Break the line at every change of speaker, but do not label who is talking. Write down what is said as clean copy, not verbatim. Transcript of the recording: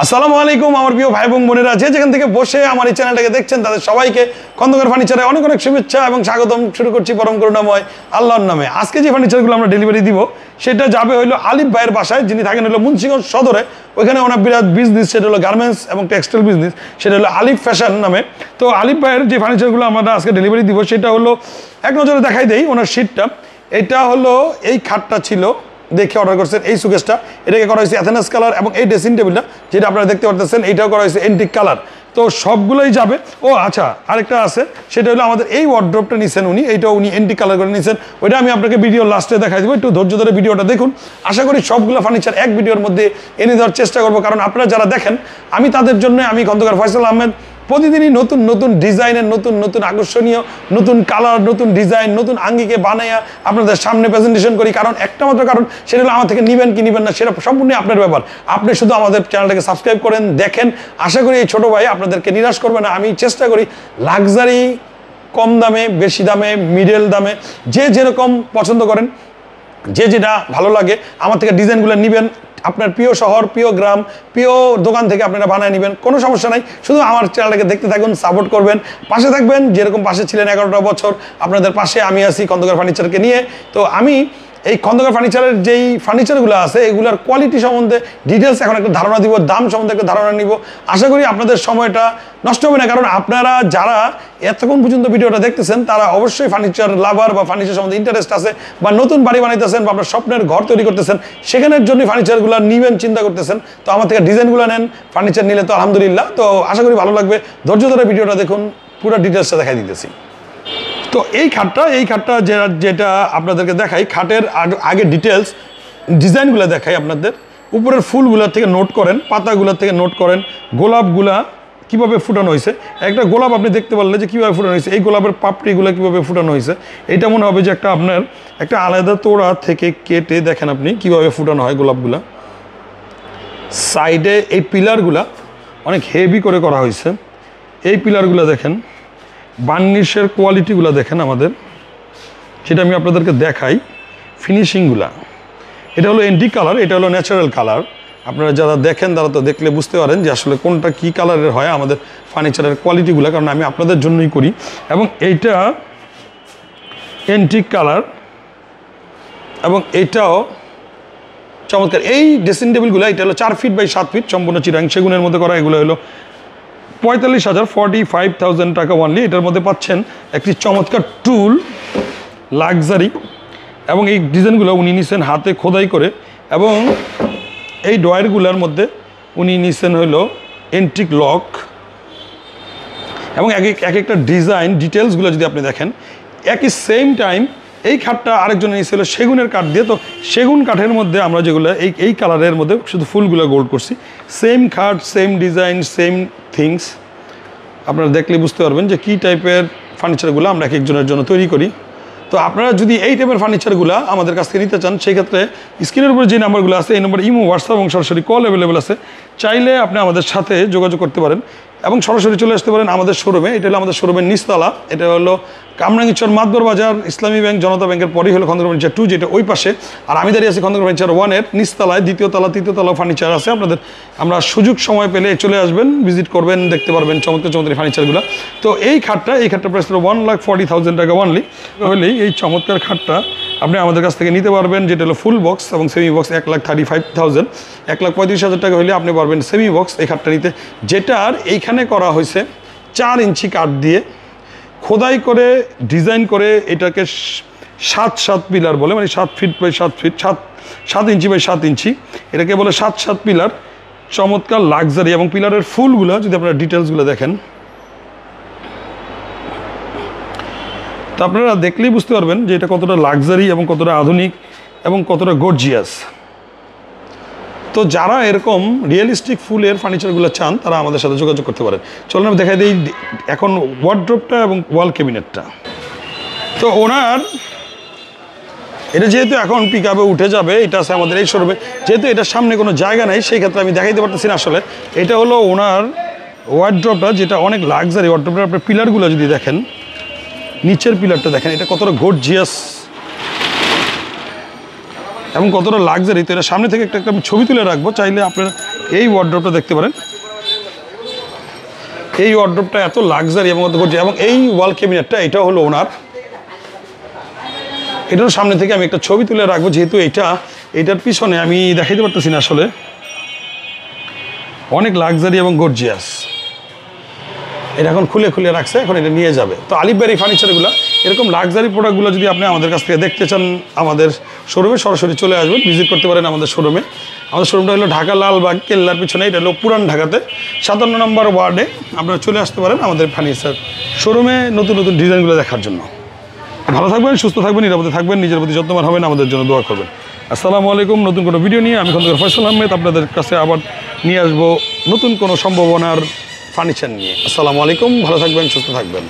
আসসালামু আলাইকুম আমার প্রিয় ভাই এবং বোনেরা, যেখান থেকে বসে আমার এই চ্যানেলটাকে দেখছেন তাদের সবাইকে খন্দকার ফার্নিচারে অনেক অনেক শুভেচ্ছা এবং স্বাগতম। শুরু করছি পরম করুণাময় আল্লাহর নামে। আজকে যে ফার্নিচারগুলো আমরা ডেলিভারি দিব সেটা যাবে হলো আলিফ ভাইয়ের বাসায়, যিনি থাকেন হলো মুন্সিগঞ্জ সদরে। ওইখানে ওনার বিরাট বিজনেস, সেটা হলো গার্মেন্টস এবং টেক্সটাইল বিজনেস, সেটা হলো আলিফ ফ্যাশন নামে। তো আলিফ ভাইয়ের যে ফার্নিচারগুলো আমরা আজকে ডেলিভারি দিব সেটা হলো এক নজরে দেখাই দেই ওনার শীটটা। এটা হলো এই খাটটা ছিল, দেখে অর্ডার করছেন এই সুকেসটা, এটাকে করা হয়েছে অ্যাথেনাস কালার, এবং এই ড্রেসিং টেবিলটা যেটা আপনারা দেখতে পাচ্ছেন এইটাও করা হয়েছে এন্টিক কালার। তো সবগুলোই যাবে। ও আচ্ছা, আরেকটা আছে, সেটা হলো আমাদের এই ওয়ার্ড্রপটা নিছেন উনি, এইটাও উনি এন্টিক কালার করে নিছেন। ওইটা আমি আপনাকে ভিডিও লাস্টে দেখাই দেবো, একটু ধৈর্য ধরে ভিডিওটা দেখুন। আশা করি সবগুলো ফার্নিচার এক ভিডিওর মধ্যে এনে দেওয়ার চেষ্টা করবো, কারণ আপনারা যারা দেখেন আমি তাদের জন্য, আমি খন্দকার ফয়সাল আহমেদ প্রতিদিনই নতুন নতুন ডিজাইনের, নতুন নতুন আকর্ষণীয়, নতুন কালার, নতুন ডিজাইন, নতুন আঙ্গিকে বানাইয়া আপনাদের সামনে প্রেজেন্টেশন করি। কারণ একটা মাত্র কারণ, সেটা হলো আমার থেকে নেবেন কি নেবেন না সেটা সম্পূর্ণ আপনার ব্যাপার। আপনি শুধু আমাদের চ্যানেলটাকে সাবস্ক্রাইব করেন, দেখেন। আশা করি এই ছোটো ভাই আপনাদেরকে নিরাশ করবে না। আমি চেষ্টা করি লাক্সারি, কম দামে, বেশি দামে, মিডল দামে, যে যেরকম পছন্দ করেন, যে যেটা ভালো লাগে আমার থেকে ডিজাইনগুলো নেবেন। আপনার প্রিয় শহর, প্রিয় গ্রাম, প্রিয় দোকান থেকে আপনারা বানায় নেবেন, কোনো সমস্যা নাই। শুধু আমার চ্যানেলটাকে দেখতে থাকুন, সাপোর্ট করবেন, পাশে থাকবেন। যেরকম পাশে ছিলেন 11টা বছর, আপনাদের পাশে আমি আছি খন্দকার ফার্নিচারকে নিয়ে। তো আমি এই খন্দকার ফার্নিচারের যেই ফার্নিচারগুলো আছে এগুলোর কোয়ালিটি সম্বন্ধে ডিটেলস এখন একটা ধারণা দিব, দাম সম্বন্ধে একটা ধারণা নিব। আশা করি আপনাদের সময়টা নষ্ট হবে না, কারণ আপনারা যারা এতক্ষণ পর্যন্ত ভিডিওটা দেখতেছেন তারা অবশ্যই ফার্নিচার লাভার বা ফার্নিচার সম্বন্ধে ইন্টারেস্ট আছে, বা নতুন বাড়ি বানাইতেছেন, বা আপনার স্বপ্নের ঘর তৈরি করতেছেন, সেখানের জন্য ফার্নিচারগুলো নিবেন চিন্তা করতেছেন। তো আমার থেকে ডিজাইনগুলো নেন, ফার্নিচার নিলে তো আলহামদুলিল্লাহ। তো আশা করি ভালো লাগবে, ধৈর্য ধরে ভিডিওটা দেখুন, পুরো ডিটেলসটা দেখাই দিতেছি। তো এই খাটটা যেটা আপনাদেরকে দেখাই, খাটের আগে ডিটেলস ডিজাইনগুলো দেখাই আপনাদের। উপরের ফুলগুলোর থেকে নোট করেন, পাতাগুলোর থেকে নোট করেন, গোলাপগুলা কীভাবে ফুটানো হয়েছে। একটা গোলাপ আপনি দেখতে পারলে যে কীভাবে ফুটানো হয়েছে, এই গোলাপের পাপড়িগুলো কীভাবে ফুটানো হয়েছে। এটা মনে হবে যে একটা আপনার একটা আলাদা তোড়া থেকে কেটে দেখেন আপনি কীভাবে ফুটানো হয় গোলাপগুলা। সাইডে এই পিলারগুলা অনেক হেভি করে করা হয়েছে। এই পিলারগুলো দেখেন, বার্নিশের কোয়ালিটিগুলো দেখেন আমাদের, সেটা আমি আপনাদেরকে দেখাই। ফিনিশিংগুলা, এটা হলো এন্টিক কালার, এটা হলো ন্যাচারাল কালার। আপনারা যারা দেখেন তারা তো দেখলে বুঝতে পারেন যে আসলে কোনটা কী কালারের হয় আমাদের ফার্নিচারের কোয়ালিটিগুলো, কারণ আমি আপনাদের জন্যই করি। এবং এইটা এন্টিক কালার, এবং এইটাও চমৎকার। এই ড্রেসিং টেবিলগুলো, এটা হলো 4 ফিট বাই 7 ফিট, সম্পূর্ণ চিরাং সেগুনের মধ্যে করা। এগুলো হলো 45,000 টাকা ওয়ানলি। এটার মধ্যে পাচ্ছেন একটি চমৎকার টুল, লাক্সারি, এবং এই ডিজাইনগুলো উনি নিছেন হাতে খোদাই করে। এবং এই ডয়ারগুলোর মধ্যে উনি নিছেন হলো এন্টিক লক, এবং এক একটা ডিজাইন ডিটেলসগুলো যদি আপনি দেখেন, একই সেম টাইম এই খাটটা আরেকজনে নিয়েছিল সেগুনের কাঠ দিয়ে। তো সেগুন কাঠের মধ্যে আমরা যেগুলো এই কালারের মধ্যে শুধু ফুলগুলো গোল্ড করছি। সেম খাট, সেম ডিজাইন, সেম থিংস। আপনারা দেখলে বুঝতে পারবেন যে কী টাইপের ফার্নিচারগুলো আমরা এক একজনের জন্য তৈরি করি। তো আপনারা যদি এই টাইপের ফার্নিচারগুলো আমাদের কাছ থেকে নিতে চান, সেই ক্ষেত্রে স্ক্রিনের উপরে যে নাম্বারগুলো আছে এই নম্বর ইমো, হোয়াটসঅ্যাপ এবং সরাসরি কল অ্যাভেলেবেল আছে। চাইলে আপনি আমাদের সাথে যোগাযোগ করতে পারেন এবং সরাসরি চলে আসতে পারেন আমাদের শোরুমে। এটা হলো আমাদের শোরুমের নিচতলা, এটা হলো কামরাঙ্গীরচর মাতবর বাজার, ইসলামী ব্যাংক, জনতা ব্যাংকের পরেই হলো খন্দকার ফার্নিচার 2, যেটা ওই পাশে। আর আমি দাঁড়িয়ে আছি খন্দকার ফার্নিচার 1-এর নিচতলায়, দ্বিতীয় তলা, তৃতীয় তলা ফার্নিচার আছে আপনাদের। আমরা সুযোগ সময় পেলে চলে আসবেন, ভিজিট করবেন, দেখতে পারবেন চমৎকার চমৎকার ফার্নিচারগুলো। তো এই খাটটা প্রাইস হলো 1,40,000 টাকা ওয়ানলি। হলেই এই চমৎকার খাটটা আপনি আমাদের কাছ থেকে নিতে পারবেন, যেটা হলো ফুল বক্স এবং সেমি বক্স 1,35,000। 1,35,000 টাকা হলে আপনি পারবেন সেমি বক্স এই খাটটা নিতে, যেটার এইখানে করা হয়েছে 4 ইঞ্চি কাঠ দিয়ে খোদাই করে ডিজাইন করে। এটাকে 7 পিলার বলে, মানে 7 feet by 7 feet, 7 inch by 7 inch, এটাকে বলে 7 পিলার। চমৎকার লাক্সারি, এবং পিলারের ফুলগুলো যদি আপনারা ডিটেলসগুলো দেখেন, তো আপনারা দেখলেই বুঝতে পারবেন যে এটা কতটা লাক্সারি এবং কতটা আধুনিক এবং কতটা গর্জিয়াস। তো যারা এরকম রিয়েলিস্টিক ফুলের ফার্নিচারগুলো চান তারা আমাদের সাথে যোগাযোগ করতে পারেন। চলুন আমি দেখাই দিই এখন ওয়ার্ড্রপটা এবং ওয়াল ক্যাবিনেটটা। তো ওনার এটা যেহেতু এখন পিক আপে উঠে যাবে, এটা আছে আমাদের এই শোরুমে, যেহেতু এটার সামনে কোনো জায়গা নেই সেই ক্ষেত্রে আমি দেখাইতে পারতেছি না। আসলে এটা হলো ওনার ওয়ার্ড্রপটা, যেটা অনেক লাক্সারি। ওয়ার্ড্রপটা আপনার পিলারগুলো যদি দেখেন, নিচের পিলারটা দেখেন, এটা কতটা গর্জিয়াস। এবং কতটা লাক্সারি। তো এটা সামনে থেকে একটা আমি ছবি তুলে রাখবো, চাইলে আপনারা এই ওয়ার্ড্রপটা দেখতে পারেন। এই ওয়ার্ড্রপটা এত লাক্সারি এবং এবং এই ওয়াল ক্যাবিনেটটা এটা হলো ওনার। এটার সামনে থেকে আমি একটা ছবি তুলে রাখবো, যেহেতু এটার পিছনে আমি দেখাইতে পারতেছি না আসলে, অনেক লাক্সারি এবং গর্জিয়াস। এটা এখন খুলে খুলে রাখছে, এখন এটা নিয়ে যাবে। তো আলিফ ভাইয়ের এই ফার্নিচারগুলো, এরকম লাক্সারি প্রোডাক্টগুলো যদি আপনি আমাদের কাছ থেকে দেখতে চান, আমাদের শোরুমে সরাসরি চলে আসবেন, ভিজিট করতে পারেন আমাদের শোরুমে। আমাদের শোরুমটা হলো ঢাকা লালবাগ কেল্লার পিছনে, এটা হলো পুরান ঢাকাতে 57 নম্বর ওয়ার্ডে। আপনারা চলে আসতে পারেন আমাদের ফার্নিচার শোরুমে নতুন নতুন ডিজাইনগুলো দেখার জন্য। ভালো থাকবেন, সুস্থ থাকবেন, নিরাপদে থাকবেন, নিজের প্রতি যত্নবান হবেন, আমাদের জন্য দোয়া করবেন। আসসালামু আলাইকুম। নতুন কোনো ভিডিও নিয়ে আমি খন্দকার ফয়সাল আহমেদ আপনাদের কাছে আবার নিয়ে আসবো নতুন কোনো সম্ভাবনার ফার্নিচার নিয়ে। আসসালামু আলাইকুম, ভালো থাকবেন, সুস্থ থাকবেন।